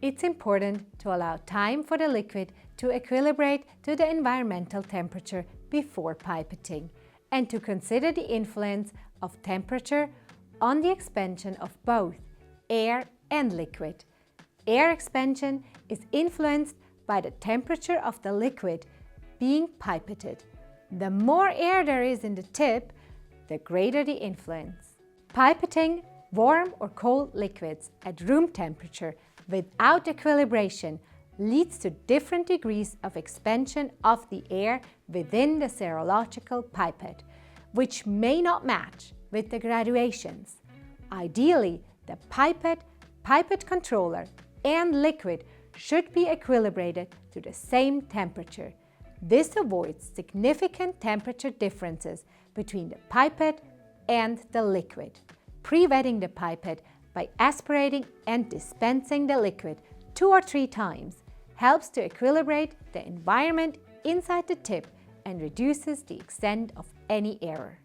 It's important to allow time for the liquid to equilibrate to the environmental temperature before pipetting, and to consider the influence of temperature on the expansion of both air and liquid. Air expansion is influenced by the temperature of the liquid being pipetted. The more air there is in the tip, the greater the influence. Pipetting warm or cold liquids at room temperature without equilibration leads to different degrees of expansion of the air within the serological pipette, which may not match with the graduations. Ideally, the pipette, pipette controller, and liquid should be equilibrated to the same temperature. This avoids significant temperature differences between the pipette and the liquid. Pre-wetting the pipette by aspirating and dispensing the liquid 2 or 3 times helps to equilibrate the environment inside the tip and reduces the extent of any error.